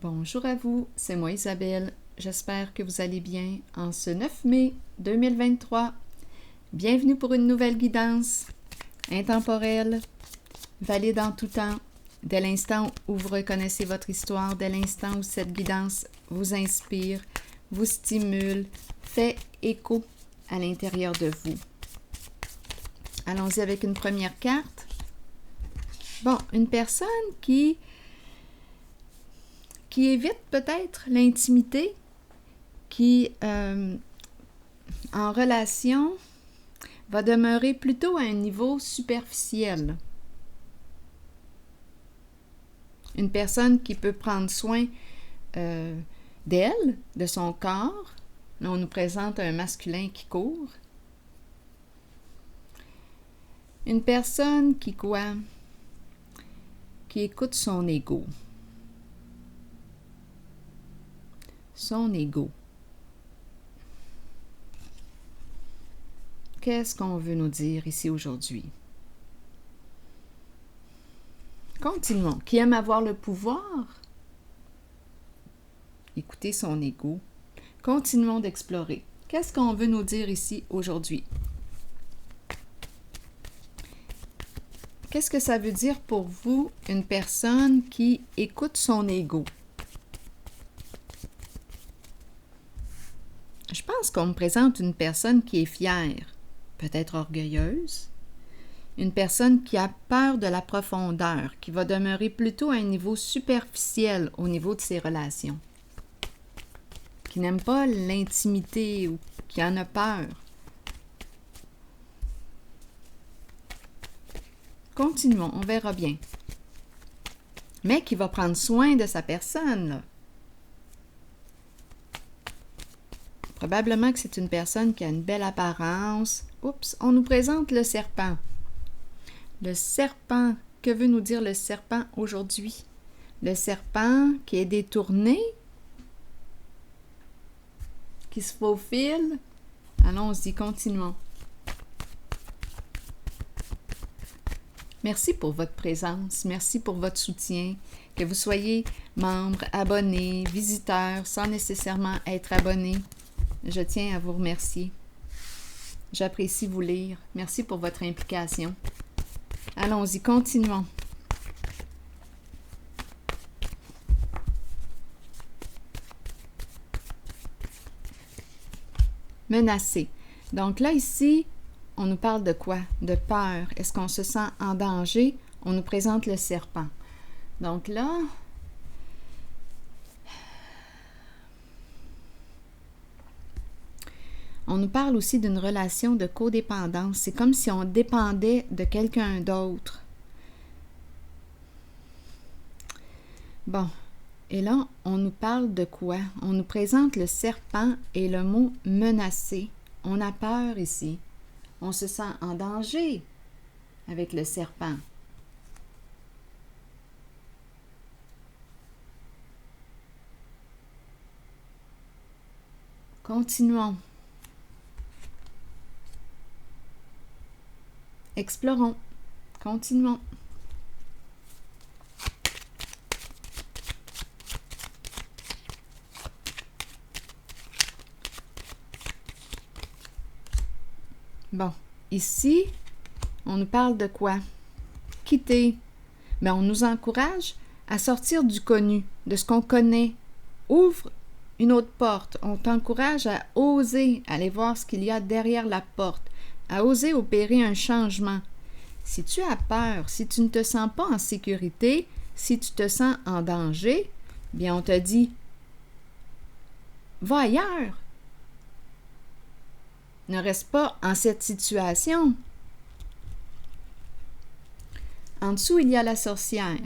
Bonjour à vous, c'est moi Isabelle. J'espère que vous allez bien en ce 9 mai 2023. Bienvenue pour une nouvelle guidance intemporelle, valide en tout temps, dès l'instant où vous reconnaissez votre histoire, dès l'instant où cette guidance vous inspire, vous stimule, fait écho à l'intérieur de vous. Allons-y avec une première carte. Bon, une personne qui évite peut-être l'intimité, qui, en relation, va demeurer plutôt à un niveau superficiel. Une personne qui peut prendre soin d'elle, de son corps. Là, on nous présente un masculin qui court. Une personne qui quoi? Qui écoute son ego. Son ego. Qu'est-ce qu'on veut nous dire ici aujourd'hui? Continuons. Qui aime avoir le pouvoir? Écoutez son ego. Continuons d'explorer. Qu'est-ce qu'on veut nous dire ici aujourd'hui? Qu'est-ce que ça veut dire pour vous, une personne qui écoute son ego? Je pense qu'on me présente une personne qui est fière, peut-être orgueilleuse, une personne qui a peur de la profondeur, qui va demeurer plutôt à un niveau superficiel au niveau de ses relations, qui n'aime pas l'intimité ou qui en a peur. Continuons, on verra bien. Mais qui va prendre soin de sa personne, là. Probablement que c'est une personne qui a une belle apparence. Oups, on nous présente le serpent. Le serpent, que veut nous dire le serpent aujourd'hui? Le serpent qui est détourné, qui se faufile. Allons-y, continuons. Merci pour votre présence, merci pour votre soutien, que vous soyez membre, abonné, visiteur, sans nécessairement être abonné. Je tiens à vous remercier. J'apprécie vous lire. Merci pour votre implication. Allons-y, continuons. Menacé. Donc là, ici, on nous parle de quoi? De peur. Est-ce qu'on se sent en danger? On nous présente le serpent. Donc là, on nous parle aussi d'une relation de codépendance. C'est comme si on dépendait de quelqu'un d'autre. Bon, et là, on nous parle de quoi? On nous présente le serpent et le mot « menacé ». On a peur ici. On se sent en danger avec le serpent. Continuons. Explorons. Continuons. Bon, ici, on nous parle de quoi? Quitter. Mais on nous encourage à sortir du connu, de ce qu'on connaît. Ouvre une autre porte. On t'encourage à oser aller voir ce qu'il y a derrière la porte, à oser opérer un changement. Si tu as peur, si tu ne te sens pas en sécurité, si tu te sens en danger, bien on te dit « Va ailleurs ». Ne reste pas en cette situation. En dessous, il y a la sorcière.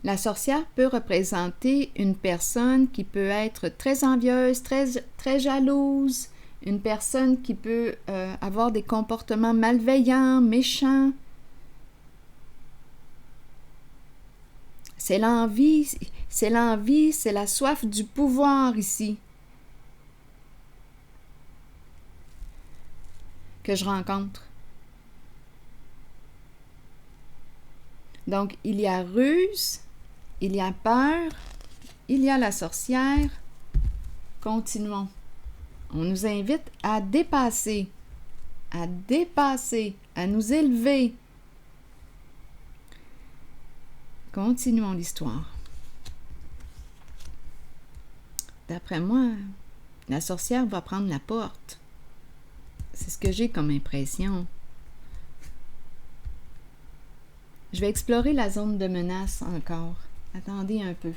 La sorcière peut représenter une personne qui peut être très envieuse, très jalouse, une personne qui peut avoir des comportements malveillants, méchants. C'est l'envie, c'est la soif du pouvoir ici que je rencontre. Donc, il y a ruse, il y a peur, il y a la sorcière. Continuons. On nous invite à dépasser, à nous élever. Continuons l'histoire. D'après moi, la sorcière va prendre la porte. C'est ce que j'ai comme impression. Je vais explorer la zone de menace encore. Attendez un peu.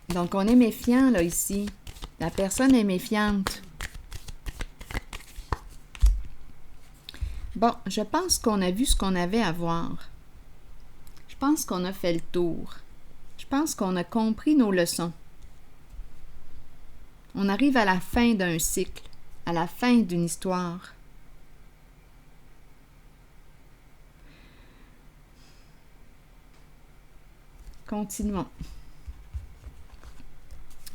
Donc, on est méfiant, là, ici. La personne est méfiante. Bon, je pense qu'on a vu ce qu'on avait à voir. Je pense qu'on a fait le tour. Je pense qu'on a compris nos leçons. On arrive à la fin d'un cycle, à la fin d'une histoire. Continuons.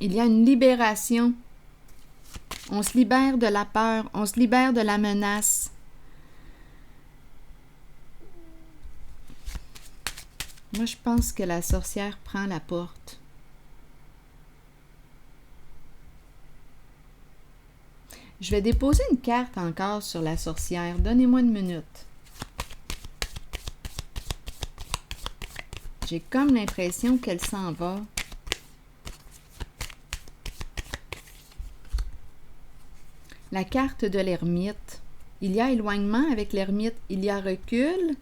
Il y a une libération. On se libère de la peur, on se libère de la menace. Moi, je pense que la sorcière prend la porte. Je vais déposer une carte encore sur la sorcière. Donnez-moi une minute. J'ai comme l'impression qu'elle s'en va. La carte de l'ermite. Il y a éloignement avec l'ermite. Il y a recul.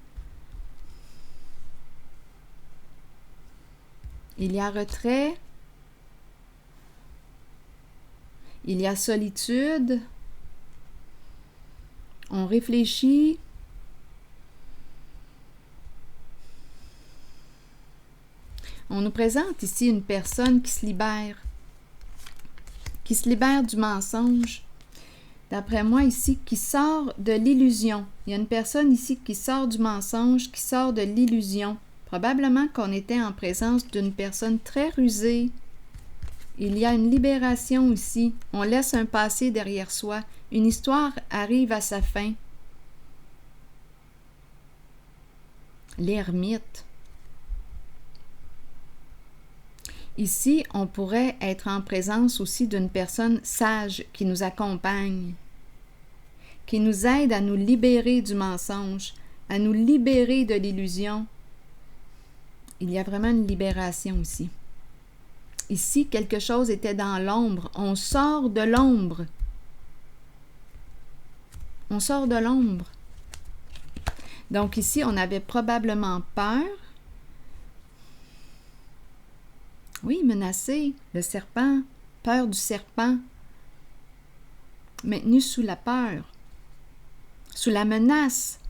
Il y a retrait. Il y a solitude. On réfléchit. On nous présente ici une personne qui se libère du mensonge. D'après moi ici, qui sort de l'illusion. Il y a une personne ici qui sort du mensonge, qui sort de l'illusion. Probablement qu'on était en présence d'une personne très rusée. Il y a une libération ici. On laisse un passé derrière soi. Une histoire arrive à sa fin. L'ermite. Ici, on pourrait être en présence aussi d'une personne sage qui nous accompagne, qui nous aide à nous libérer du mensonge, à nous libérer de l'illusion. Il y a vraiment une libération ici. Ici, quelque chose était dans l'ombre. On sort de l'ombre. On sort de l'ombre. Donc ici, on avait probablement peur. Oui, menacé, le serpent, peur du serpent, maintenu sous la peur, sous la menace.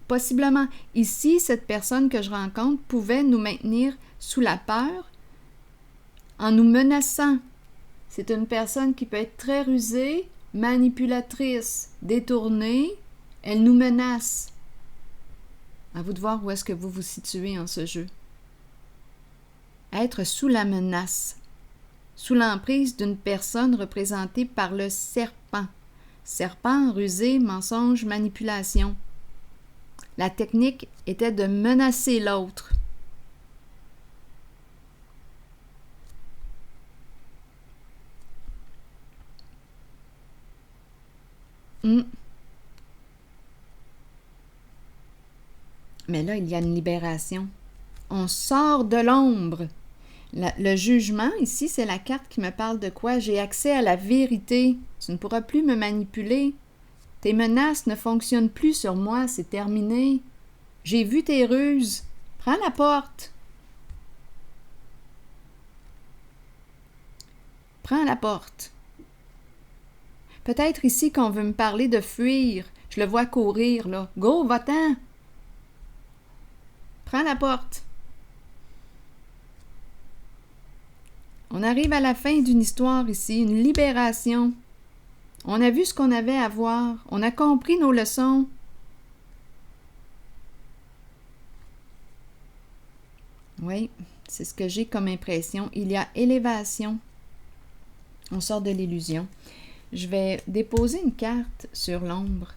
Possiblement, ici, cette personne que je rencontre pouvait nous maintenir sous la peur en nous menaçant. C'est une personne qui peut être très rusée, manipulatrice, détournée. Elle nous menace. À vous de voir où est-ce que vous vous situez en ce jeu. Être sous la menace, sous l'emprise d'une personne représentée par le serpent. Serpent, rusé, mensonge, manipulation. La technique était de menacer l'autre. Mais là, il y a une libération. On sort de l'ombre. Le jugement, ici, c'est la carte qui me parle de quoi? J'ai accès à la vérité. Tu ne pourras plus me manipuler. Tes menaces ne fonctionnent plus sur moi, c'est terminé. J'ai vu tes ruses. Prends la porte. Prends la porte. Peut-être ici qu'on veut me parler de fuir. Je le vois courir, là. Go, va-t'en. Prends la porte. On arrive à la fin d'une histoire ici, une libération. On a vu ce qu'on avait à voir. On a compris nos leçons. Oui, c'est ce que j'ai comme impression. Il y a élévation. On sort de l'illusion. Je vais déposer une carte sur l'ombre.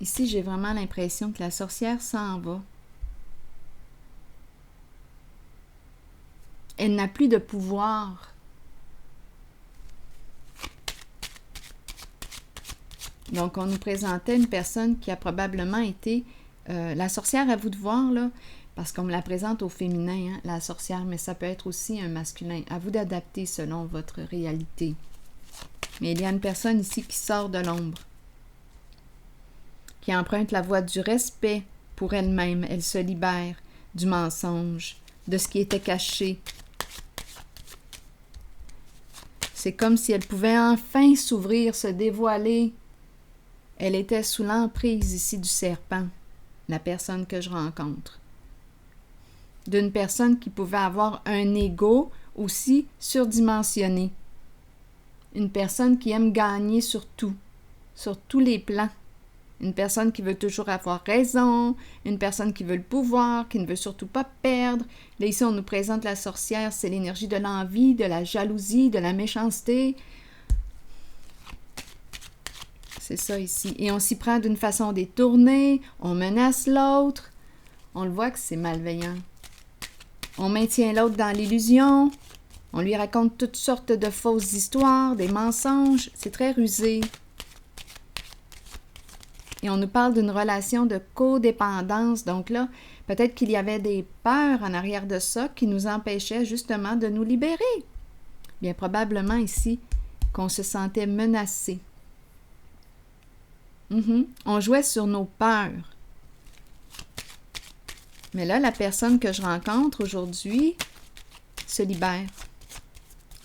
Ici, j'ai vraiment l'impression que la sorcière s'en va. Elle n'a plus de pouvoir. Donc, on nous présentait une personne qui a probablement été... la sorcière, à vous de voir, là, parce qu'on me la présente au féminin, hein, la sorcière, mais ça peut être aussi un masculin. À vous d'adapter selon votre réalité. Mais il y a une personne ici qui sort de l'ombre, qui emprunte la voie du respect pour elle-même. Elle se libère du mensonge, de ce qui était caché. C'est comme si elle pouvait enfin s'ouvrir, se dévoiler. Elle était sous l'emprise ici du serpent, la personne que je rencontre. D'une personne qui pouvait avoir un ego aussi surdimensionné. Une personne qui aime gagner sur tout, sur tous les plans. Une personne qui veut toujours avoir raison, une personne qui veut le pouvoir, qui ne veut surtout pas perdre. Là, ici, on nous présente la sorcière, c'est l'énergie de l'envie, de la jalousie, de la méchanceté. C'est ça ici. Et on s'y prend d'une façon détournée, on menace l'autre. On le voit que c'est malveillant. On maintient l'autre dans l'illusion. On lui raconte toutes sortes de fausses histoires, des mensonges. C'est très rusé. Et on nous parle d'une relation de codépendance. Donc là, peut-être qu'il y avait des peurs en arrière de ça qui nous empêchaient justement de nous libérer. Bien probablement ici qu'on se sentait menacé. On jouait sur nos peurs. Mais là, la personne que je rencontre aujourd'hui se libère.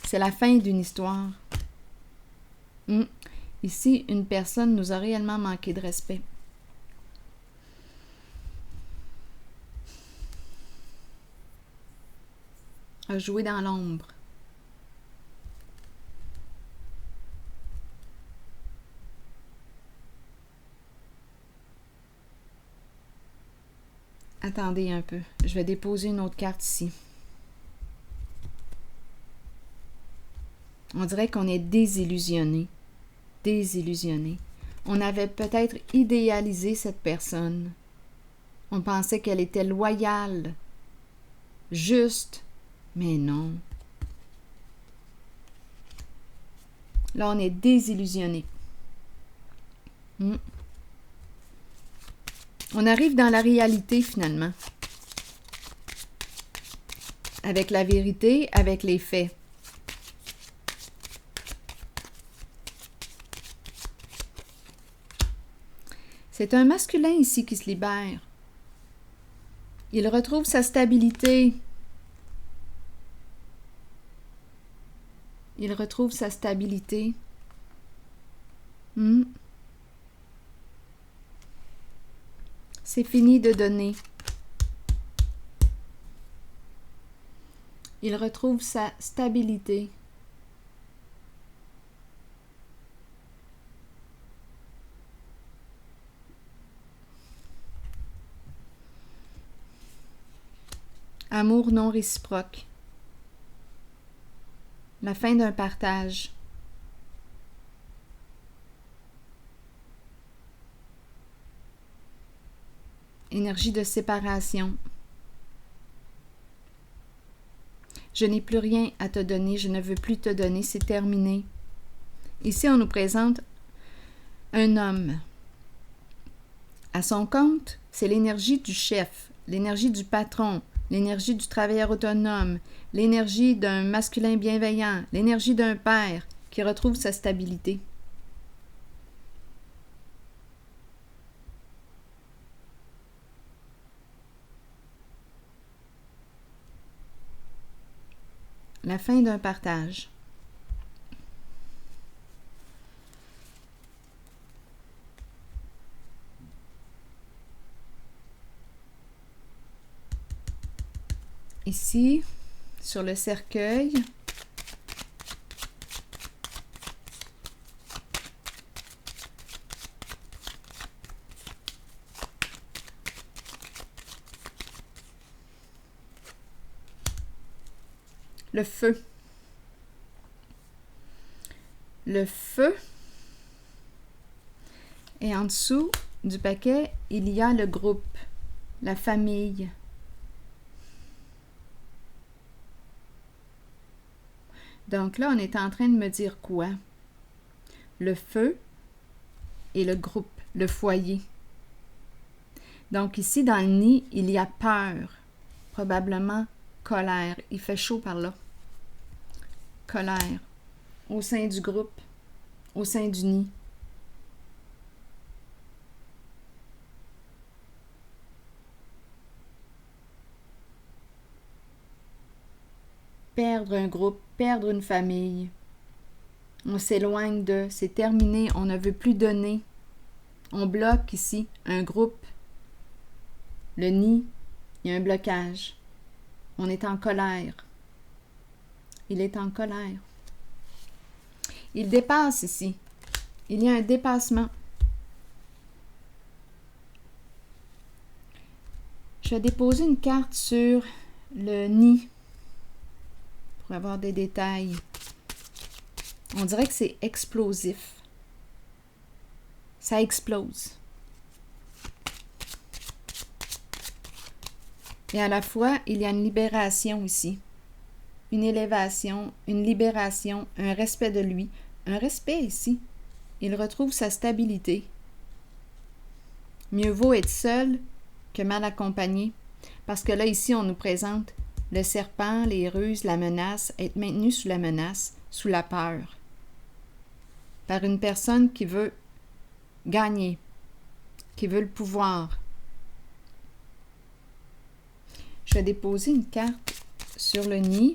C'est la fin d'une histoire. Ici, une personne nous a réellement manqué de respect. A joué dans l'ombre. Attendez un peu. Je vais déposer une autre carte ici. On dirait qu'on est désillusionné. Désillusionné. On avait peut-être idéalisé cette personne. On pensait qu'elle était loyale, juste, mais non. Là, on est désillusionné. On arrive dans la réalité, finalement. Avec la vérité, avec les faits. C'est un masculin ici qui se libère. Il retrouve sa stabilité. Il retrouve sa stabilité. C'est fini de donner. Il retrouve sa stabilité. Amour non réciproque. La fin d'un partage. Énergie de séparation. Je n'ai plus rien à te donner, je ne veux plus te donner, c'est terminé. Ici, on nous présente un homme. À son compte, c'est l'énergie du chef, l'énergie du patron, l'énergie du travailleur autonome, l'énergie d'un masculin bienveillant, l'énergie d'un père qui retrouve sa stabilité. La fin d'un partage. Ici, sur le cercueil, le feu. Le feu. Et en dessous, du paquet, il y a le groupe, la famille. Donc là, on est en train de me dire quoi? Le feu et le groupe, le foyer. Donc ici, dans le nid, il y a peur, probablement colère. Il fait chaud par là. Colère. Au sein du groupe, au sein du nid. Perdre un groupe, perdre une famille. On s'éloigne de, c'est terminé, on ne veut plus donner. On bloque ici un groupe. Le nid, il y a un blocage. On est en colère. Il est en colère. Il dépasse ici. Il y a un dépassement. Je vais déposer une carte sur le nid pour avoir des détails. On dirait que c'est explosif. Ça explose. Et à la fois, il y a une libération ici. Une élévation, une libération, un respect de lui. Un respect ici. Il retrouve sa stabilité. Mieux vaut être seul que mal accompagné. Parce que là, ici, on nous présente le serpent, les ruses, la menace, être maintenu sous la menace, sous la peur. Par une personne qui veut gagner, qui veut le pouvoir. Je vais déposer une carte sur le nid.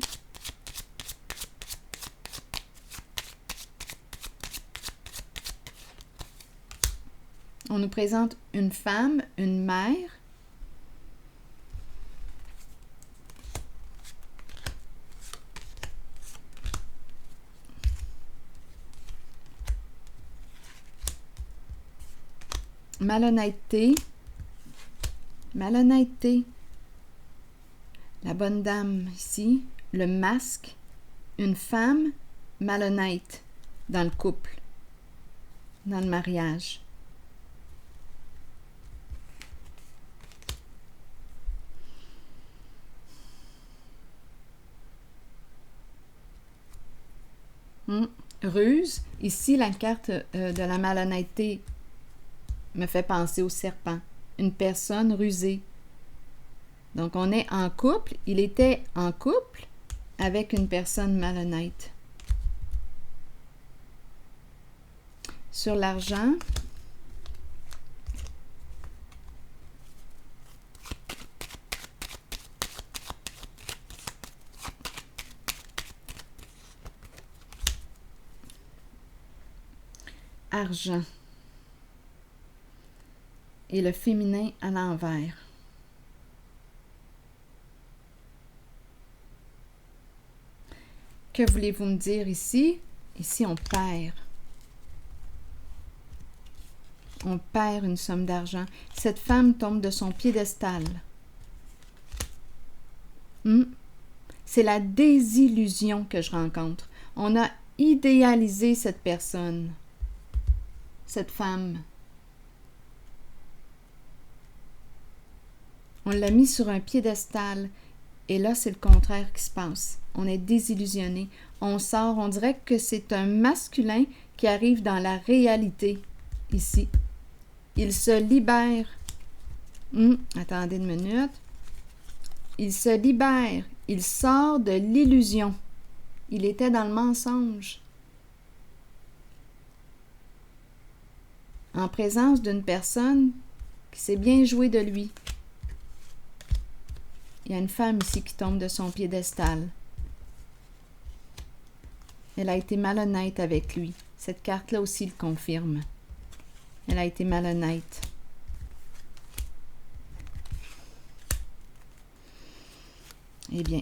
On nous présente une femme, une mère. Malhonnêteté. Malhonnêteté. La bonne dame ici. Le masque. Une femme malhonnête dans le couple. Dans le mariage. Ruse. Ici, la carte de la malhonnêteté me fait penser au serpent. Une personne rusée. Donc, on est en couple. Il était en couple avec une personne malhonnête. Sur l'argent. Argent. Et le féminin à l'envers. Que voulez-vous me dire ici? Ici, on perd. On perd une somme d'argent. Cette femme tombe de son piédestal. C'est la désillusion que je rencontre. On a idéalisé cette personne. Cette femme. On l'a mis sur un piédestal. Et là, c'est le contraire qui se passe. On est désillusionné. On sort, on dirait que c'est un masculin qui arrive dans la réalité, ici. Il se libère. Attendez une minute. Il se libère. Il sort de l'illusion. Il était dans le mensonge. En présence d'une personne qui s'est bien jouée de lui. Il y a une femme ici qui tombe de son piédestal. Elle a été malhonnête avec lui. Cette carte-là aussi le confirme. Elle a été malhonnête. Eh bien,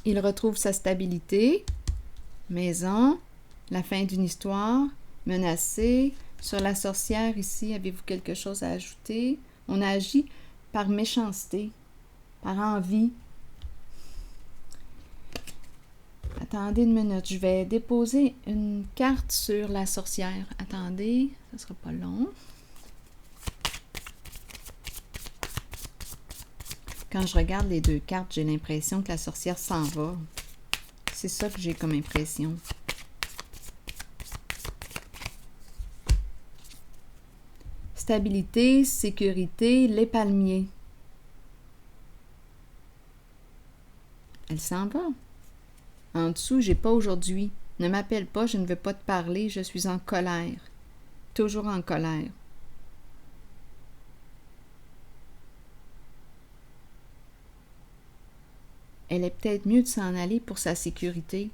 il retrouve sa stabilité. Maison, la fin d'une histoire, menacé. Sur la sorcière ici, avez-vous quelque chose à ajouter? On a agi par méchanceté, par envie. attendez une minute. Je vais déposer une carte sur la sorcière. Attendez, ça sera pas long. Quand je regarde les deux cartes, j'ai l'impression que la sorcière s'en va. C'est ça que j'ai comme impression. Stabilité, sécurité, les palmiers. Elle s'en va. En dessous, j'ai pas aujourd'hui. Ne m'appelle pas, je ne veux pas te parler, je suis en colère. Toujours en colère. Elle est peut-être mieux de s'en aller pour sa sécurité.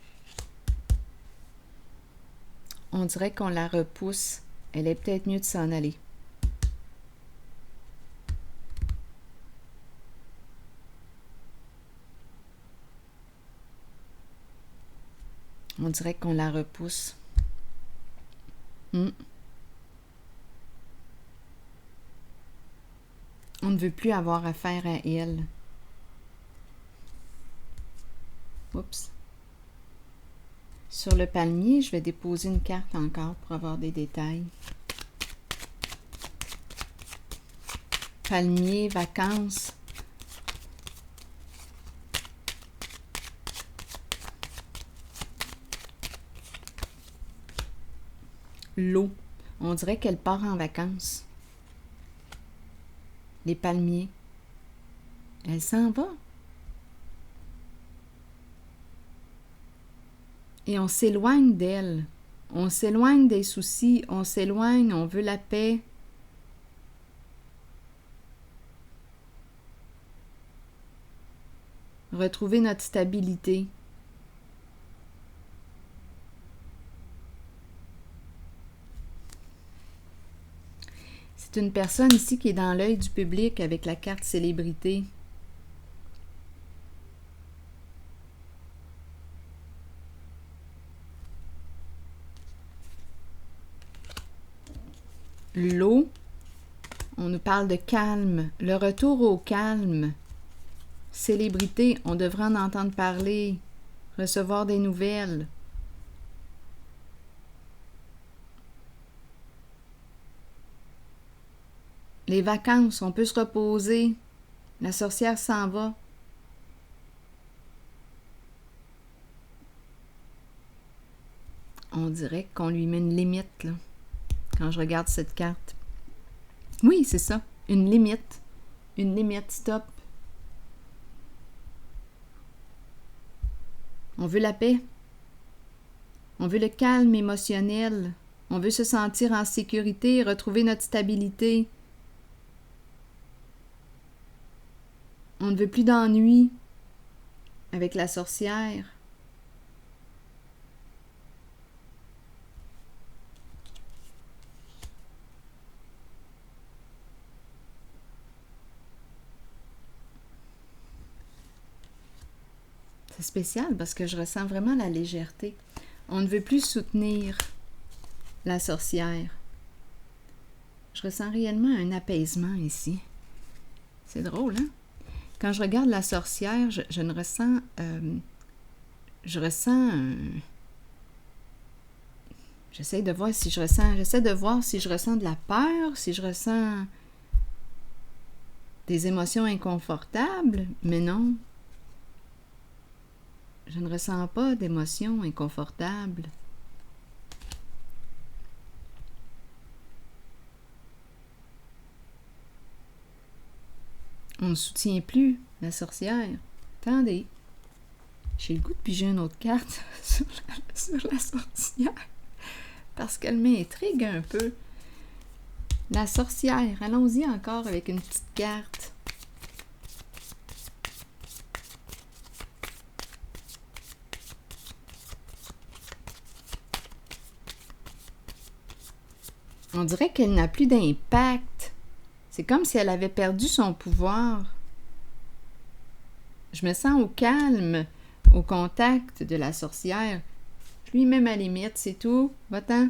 On dirait qu'on la repousse. Elle est peut-être mieux de s'en aller. On dirait qu'on la repousse. On ne veut plus avoir affaire à elle. Oups. Sur le palmier, je vais déposer une carte encore pour avoir des détails. Palmier, vacances. L'eau. On dirait qu'elle part en vacances. Les palmiers. Elle s'en va. Et on s'éloigne d'elle. On s'éloigne des soucis. On s'éloigne. On veut la paix. Retrouver notre stabilité. C'est une personne ici qui est dans l'œil du public avec la carte célébrité. L'eau, on nous parle de calme, le retour au calme. Célébrité, on devrait en entendre parler, recevoir des nouvelles. Les vacances, on peut se reposer. La sorcière s'en va. On dirait qu'on lui met une limite, là, quand je regarde cette carte. Oui, c'est ça, une limite. Une limite, stop. On veut la paix. On veut le calme émotionnel. On veut se sentir en sécurité, retrouver notre stabilité. On ne veut plus d'ennui avec la sorcière. C'est spécial parce que je ressens vraiment la légèreté. On ne veut plus soutenir la sorcière. Je ressens réellement un apaisement ici. C'est drôle, hein? Quand je regarde la sorcière, je ne ressens... je ressens... J'essaie de voir si je ressens... J'essaie de voir si je ressens de la peur, si je ressens des émotions inconfortables, mais non. Je ne ressens pas d'émotions inconfortables. On ne soutient plus la sorcière. Attendez. J'ai le goût de piger une autre carte sur la sorcière. Parce qu'elle m'intrigue un peu. La sorcière. Allons-y encore avec une petite carte. On dirait qu'elle n'a plus d'impact. C'est comme si elle avait perdu son pouvoir. Je me sens au calme, au contact de la sorcière. Je lui mets ma limite, c'est tout. Va-t'en.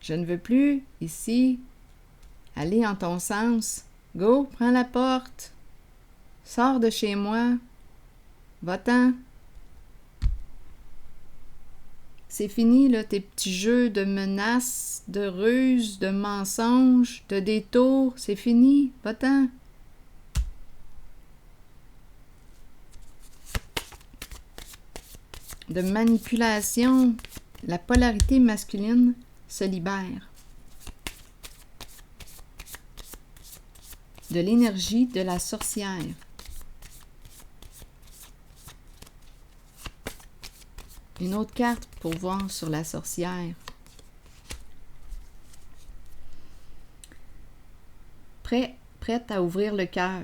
Je ne veux plus, ici, aller en ton sens. Go, prends la porte. Sors de chez moi. Va-t'en. C'est fini, là, tes petits jeux de menaces, de ruses, de mensonges, de détours. C'est fini. Va-t'en. De manipulation. La polarité masculine se libère. De l'énergie de la sorcière. Une autre carte pour voir sur la sorcière. Prête à ouvrir le cœur.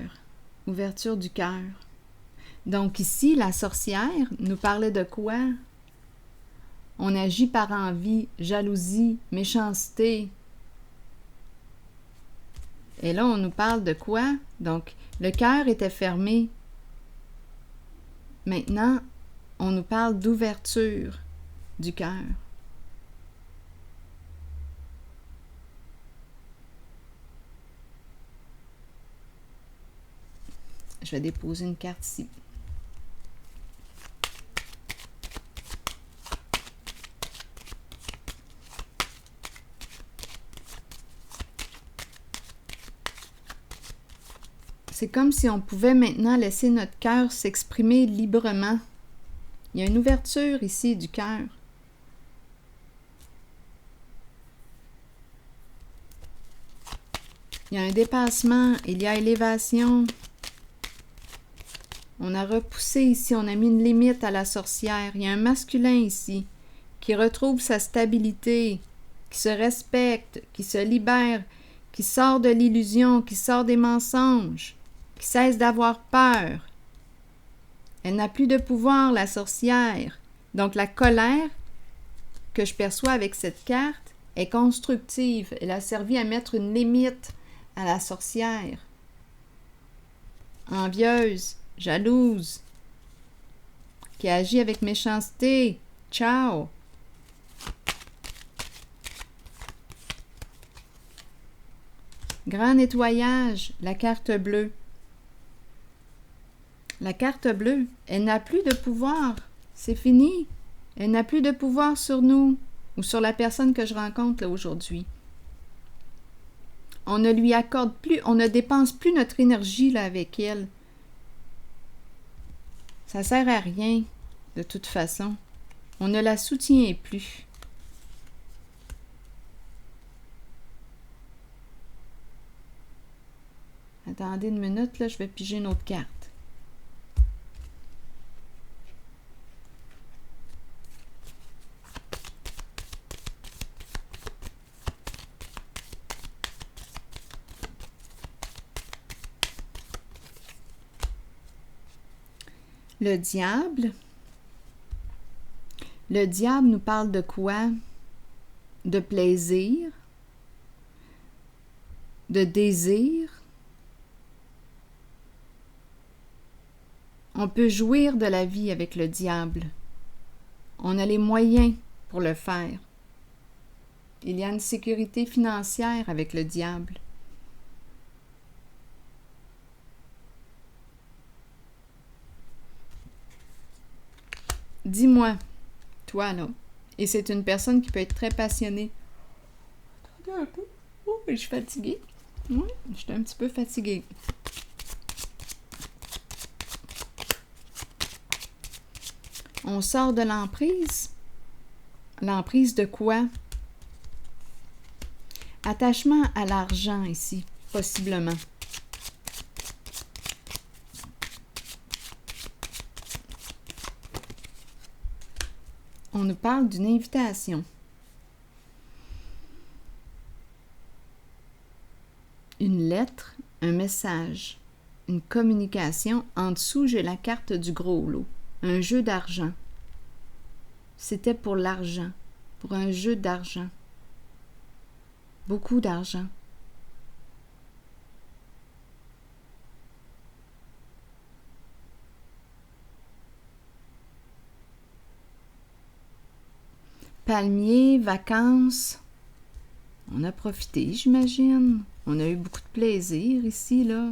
Ouverture du cœur. Donc ici, la sorcière nous parlait de quoi? On agit par envie, jalousie, méchanceté. Et là, on nous parle de quoi? Donc, le cœur était fermé. Maintenant, on nous parle d'ouverture du cœur. Je vais déposer une carte ici. C'est comme si on pouvait maintenant laisser notre cœur s'exprimer librement. Il y a une ouverture ici du cœur. Il y a un dépassement, il y a élévation. On a repoussé ici, on a mis une limite à la sorcière. Il y a un masculin ici qui retrouve sa stabilité, qui se respecte, qui se libère, qui sort de l'illusion, qui sort des mensonges, qui cesse d'avoir peur. Elle n'a plus de pouvoir, la sorcière. Donc la colère que je perçois avec cette carte est constructive. Elle a servi à mettre une limite à la sorcière. Envieuse, jalouse, qui agit avec méchanceté. Ciao! Grand nettoyage, la carte bleue. La carte bleue, elle n'a plus de pouvoir. C'est fini. Elle n'a plus de pouvoir sur nous ou sur la personne que je rencontre là aujourd'hui. On ne lui accorde plus, on ne dépense plus notre énergie là avec elle. Ça sert à rien, de toute façon. On ne la soutient plus. Attendez une minute, là, je vais piger une autre carte. Le diable. Le diable nous parle de quoi? De plaisir, de désir. On peut jouir de la vie avec le diable. On a les moyens pour le faire. Il y a une sécurité financière avec le diable. Dis-moi, toi là, et c'est une personne qui peut être très passionnée. Attendez un peu. Oh, je suis fatiguée. Oui, je suis un petit peu fatiguée. On sort de l'emprise. L'emprise de quoi? Attachement à l'argent ici, possiblement. On nous parle d'une invitation. Une lettre, un message, une communication. En dessous, j'ai la carte du gros lot. Un jeu d'argent. C'était pour l'argent, pour un jeu d'argent. Beaucoup d'argent. Palmiers, vacances. On a profité, j'imagine. On a eu beaucoup de plaisir ici, là.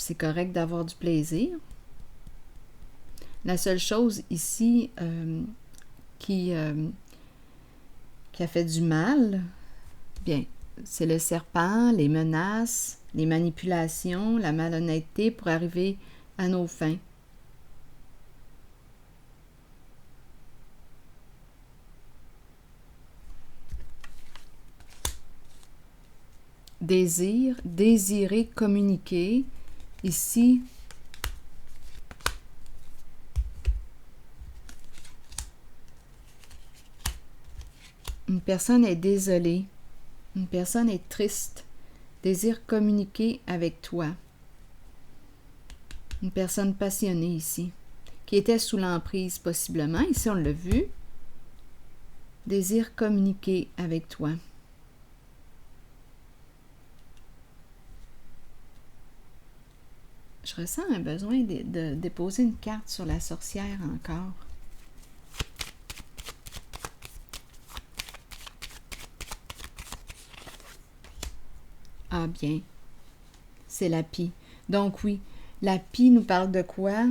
c'est correct d'avoir du plaisir. La seule chose ici qui a fait du mal, bien, c'est le serpent, les menaces, les manipulations, la malhonnêteté pour arriver à nos fins. Désir, désirer, communiquer. Ici, une personne est désolée, une personne est triste, désire communiquer avec toi. Une personne passionnée ici, qui était sous l'emprise possiblement, ici on l'a vu, désire communiquer avec toi. Je ressens un besoin de déposer une carte sur la sorcière encore. Ah bien, c'est la pie. Donc oui, la pie nous parle de quoi?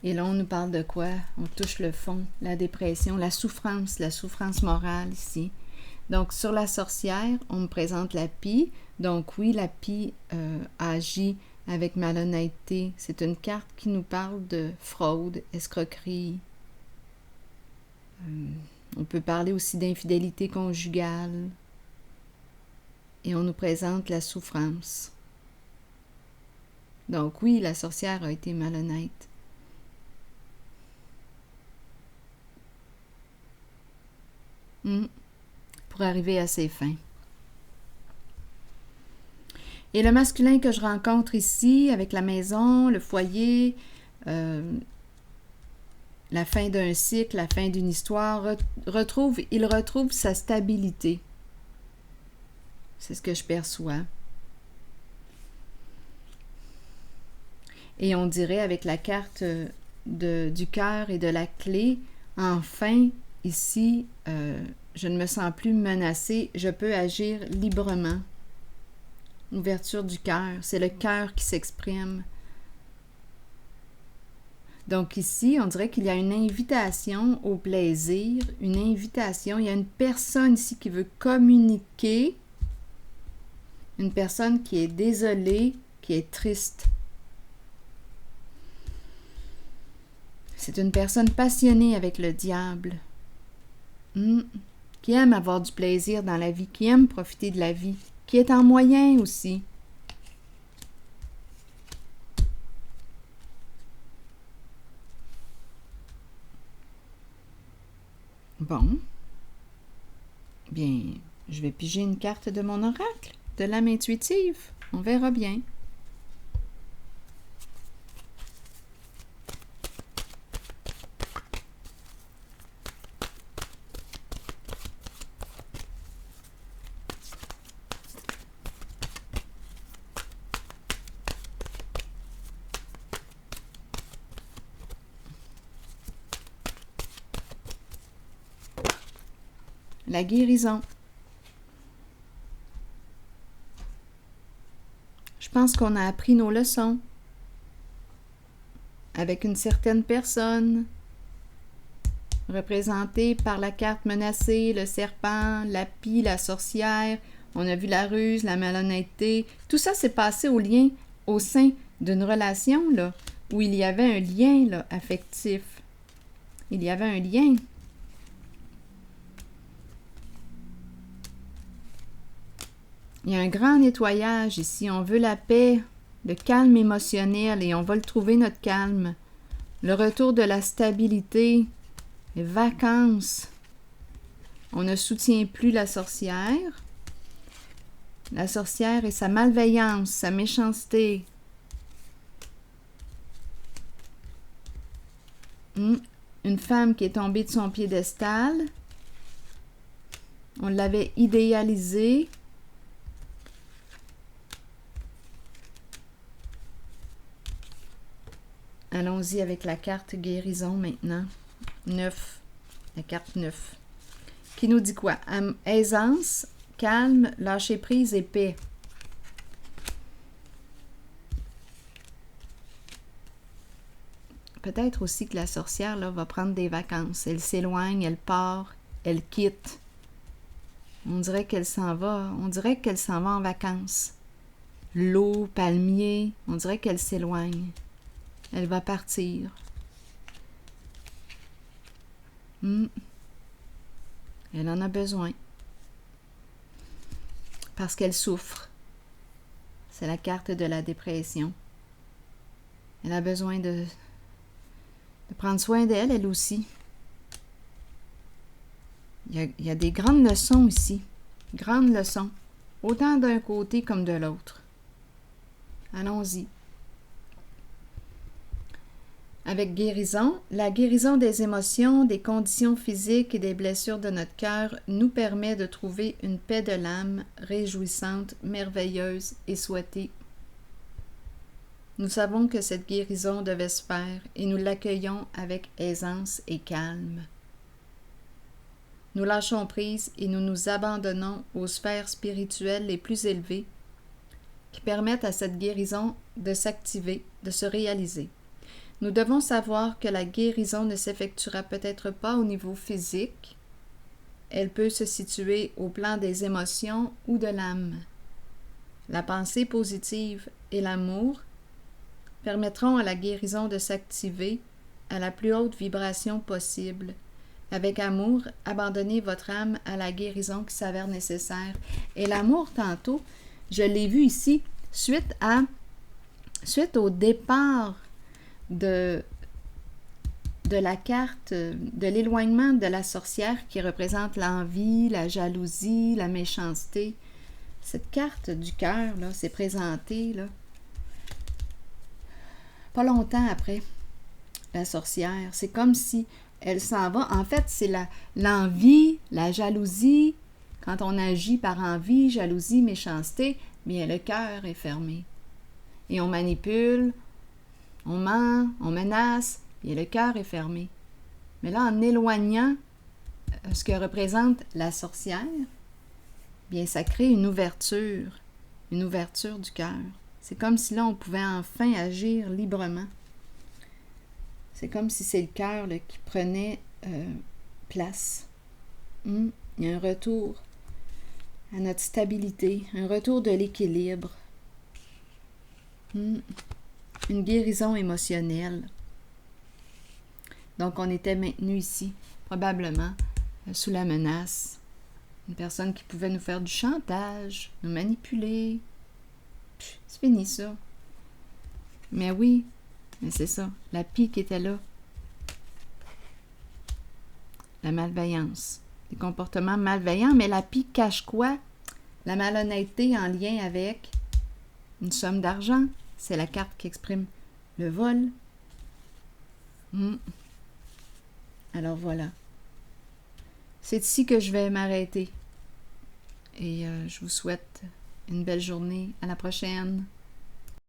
Et là, on nous parle de quoi? On touche le fond, la dépression, la souffrance morale ici. Donc, sur la sorcière, on me présente la pie. Donc oui, la pie agit avec malhonnêteté. C'est une carte qui nous parle de fraude, escroquerie. On peut parler aussi d'infidélité conjugale. Et on nous présente la souffrance. Donc oui, la sorcière a été malhonnête. Pour arriver à ses fins. Et le masculin que je rencontre ici, avec la maison, le foyer, la fin d'un cycle, la fin d'une histoire, il retrouve sa stabilité. C'est ce que je perçois. Et on dirait avec la carte du cœur et de la clé, enfin, ici, je ne me sens plus menacée, je peux agir librement. Ouverture du cœur, c'est le cœur qui s'exprime. Donc ici, on dirait qu'il y a une invitation au plaisir, une invitation, il y a une personne ici qui veut communiquer, une personne qui est désolée, qui est triste. C'est une personne passionnée avec le diable, qui aime avoir du plaisir dans la vie, qui aime profiter de la vie, qui est en moyen aussi. Bon. Bien, je vais piger une carte de mon oracle, de l'âme intuitive. On verra bien. La guérison. Je pense qu'on a appris nos leçons avec une certaine personne représentée par la carte menacée, le serpent, la pie, la sorcière. On a vu la ruse, la malhonnêteté. Tout ça s'est passé au sein d'une relation là, où il y avait un lien là, affectif. Il y avait un lien. Il y a un grand nettoyage ici. On veut la paix, le calme émotionnel et on va le trouver, notre calme. Le retour de la stabilité, les vacances. On ne soutient plus la sorcière. La sorcière et sa malveillance, sa méchanceté. Une femme qui est tombée de son piédestal. On l'avait idéalisée. Allons-y avec la carte guérison maintenant. 9. La carte 9. Qui nous dit quoi? Aisance, calme, lâcher prise et paix. peut-être aussi que la sorcière là, va prendre des vacances. Elle s'éloigne, elle part, elle quitte. On dirait qu'elle s'en va. On dirait qu'elle s'en va en vacances. L'eau, palmier, on dirait qu'elle s'éloigne. Elle va partir. Elle en a besoin. Parce qu'elle souffre. C'est la carte de la dépression. Elle a besoin de prendre soin d'elle, elle aussi. Il y a des grandes leçons ici. Grandes leçons. Autant d'un côté comme de l'autre. Allons-y. Avec guérison, la guérison des émotions, des conditions physiques et des blessures de notre cœur nous permet de trouver une paix de l'âme réjouissante, merveilleuse et souhaitée. Nous savons que cette guérison devait se faire et nous l'accueillons avec aisance et calme. Nous lâchons prise et nous nous abandonnons aux sphères spirituelles les plus élevées qui permettent à cette guérison de s'activer, de se réaliser. Nous devons savoir que la guérison ne s'effectuera peut-être pas au niveau physique. Elle peut se situer au plan des émotions ou de l'âme. La pensée positive et l'amour permettront à la guérison de s'activer à la plus haute vibration possible. Avec amour, abandonnez votre âme à la guérison qui s'avère nécessaire. Et l'amour, tantôt, je l'ai vu ici, suite au départ de la carte de l'éloignement de la sorcière qui représente l'envie, la jalousie, la méchanceté. Cette carte du cœur, là, s'est présentée, là, pas longtemps après la sorcière. C'est comme si elle s'en va. En fait, c'est l'envie, la jalousie. Quand on agit par envie, jalousie, méchanceté, bien le cœur est fermé. Et on manipule, on ment, on menace, et le cœur est fermé. Mais là, en éloignant ce que représente la sorcière, bien, ça crée une ouverture du cœur. C'est comme si là, on pouvait enfin agir librement. C'est comme si c'est le cœur là, qui prenait place. Il y a un retour à notre stabilité, un retour de l'équilibre. Une guérison émotionnelle. Donc, on était maintenu ici, probablement, sous la menace. Une personne qui pouvait nous faire du chantage, nous manipuler. C'est fini, ça. Mais oui, mais c'est ça. La pique était là. La malveillance. Des comportements malveillants, mais la pique cache quoi? La malhonnêteté en lien avec une somme d'argent. C'est la carte qui exprime le vol. Alors voilà. C'est ici que je vais m'arrêter. Et je vous souhaite une belle journée. À la prochaine.